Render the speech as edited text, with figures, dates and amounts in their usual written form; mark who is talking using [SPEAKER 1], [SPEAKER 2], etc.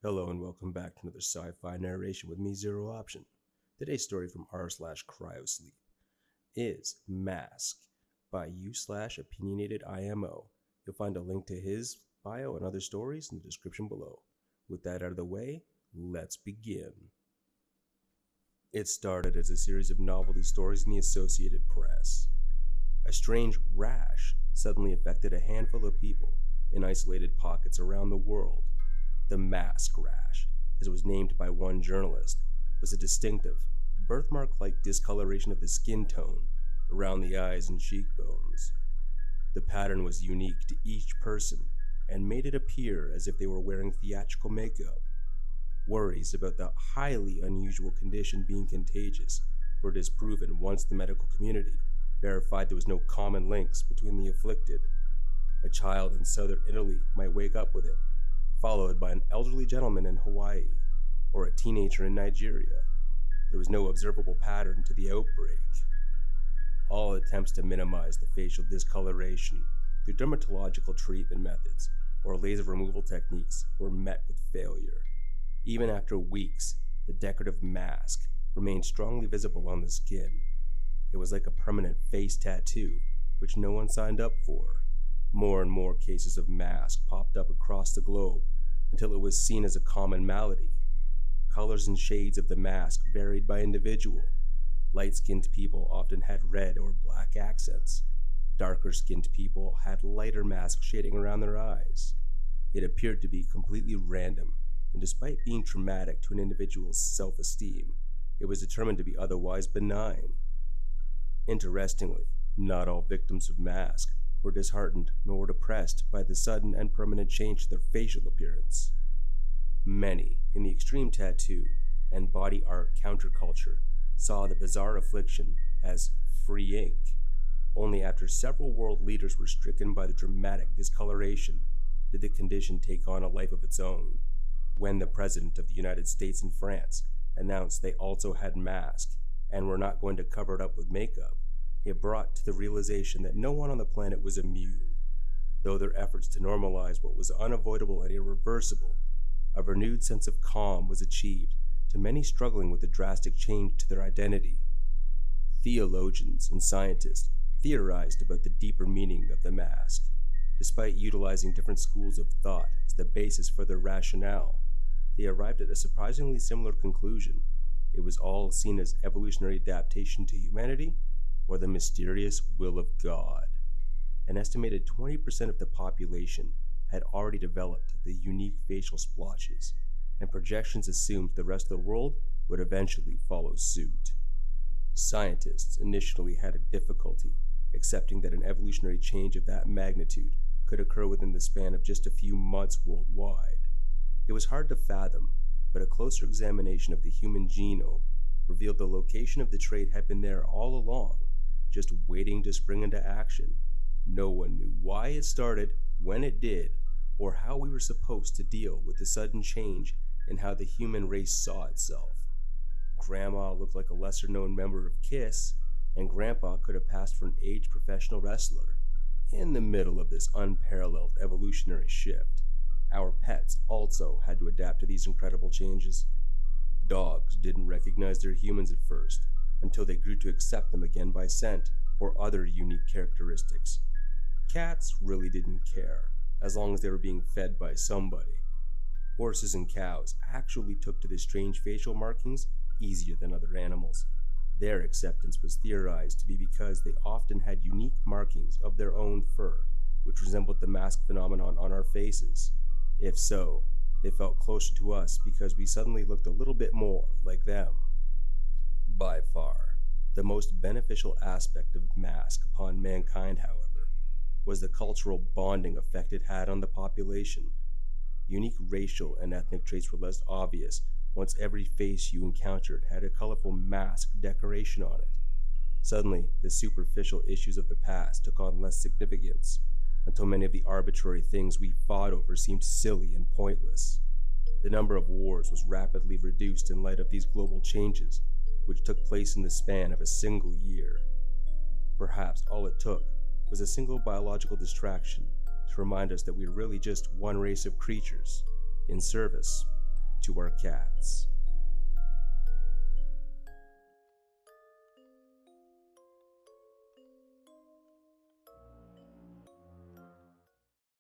[SPEAKER 1] Hello and welcome back to another sci-fi narration with me, Zero Option. Today's story from r/Cryosleep is Masque by u/opinionated IMO. You'll find a link to his bio and other stories in the description below. With that out of the way, let's begin. It started as a series of novelty stories in the Associated Press. A strange rash suddenly affected a handful of people in isolated pockets around the world. The Masque rash, as it was named by one journalist, was a distinctive, birthmark-like discoloration of the skin tone around the eyes and cheekbones. The pattern was unique to each person and made it appear as if they were wearing theatrical makeup. Worries about the highly unusual condition being contagious were disproven once the medical community verified there was no common links between the afflicted. A child in southern Italy might wake up with it, followed by an elderly gentleman in Hawaii, or a teenager in Nigeria. There was no observable pattern to the outbreak. All attempts to minimize the facial discoloration through dermatological treatment methods or laser removal techniques were met with failure. Even after weeks, the decorative mask remained strongly visible on the skin. It was like a permanent face tattoo, which no one signed up for. More and more cases of masque popped up across the globe until it was seen as a common malady. Colors and shades of the mask varied by individual. Light-skinned people often had red or black accents. Darker-skinned people had lighter mask shading around their eyes. It appeared to be completely random, and despite being traumatic to an individual's self-esteem, it was determined to be otherwise benign. Interestingly, not all victims of masque were disheartened nor depressed by the sudden and permanent change to their facial appearance. Many in the extreme tattoo and body art counterculture saw the bizarre affliction as free ink. Only after several world leaders were stricken by the dramatic discoloration did the condition take on a life of its own. When the President of the United States and France announced they also had masque and were not going to cover it up with makeup, it brought to the realization that no one on the planet was immune. Though their efforts to normalize what was unavoidable and irreversible, a renewed sense of calm was achieved to many struggling with the drastic change to their identity. Theologians and scientists theorized about the deeper meaning of the masque. Despite utilizing different schools of thought as the basis for their rationale, they arrived at a surprisingly similar conclusion. It was all seen as evolutionary adaptation to humanity, or the mysterious will of God. An estimated 20% of the population had already developed the unique facial splotches, and projections assumed the rest of the world would eventually follow suit. Scientists initially had a difficulty accepting that an evolutionary change of that magnitude could occur within the span of just a few months worldwide. It was hard to fathom, but a closer examination of the human genome revealed the location of the trait had been there all along, just waiting to spring into action. No one knew why it started, when it did, or how we were supposed to deal with the sudden change in how the human race saw itself. Grandma looked like a lesser-known member of KISS, and Grandpa could have passed for an aged professional wrestler. In the middle of this unparalleled evolutionary shift, our pets also had to adapt to these incredible changes. Dogs didn't recognize their humans at first, until they grew to accept them again by scent or other unique characteristics. Cats really didn't care, as long as they were being fed by somebody. Horses and cows actually took to the strange facial markings easier than other animals. Their acceptance was theorized to be because they often had unique markings of their own fur, which resembled the masque phenomenon on our faces. If so, they felt closer to us because we suddenly looked a little bit more like them. By far, the most beneficial aspect of masque upon mankind, however, was the cultural bonding effect it had on the population. Unique racial and ethnic traits were less obvious once every face you encountered had a colorful masque decoration on it. Suddenly, the superficial issues of the past took on less significance, until many of the arbitrary things we fought over seemed silly and pointless. The number of wars was rapidly reduced in light of these global changes, which took place in the span of a single year. Perhaps all it took was a single biological distraction to remind us that we are really just one race of creatures in service to our cats.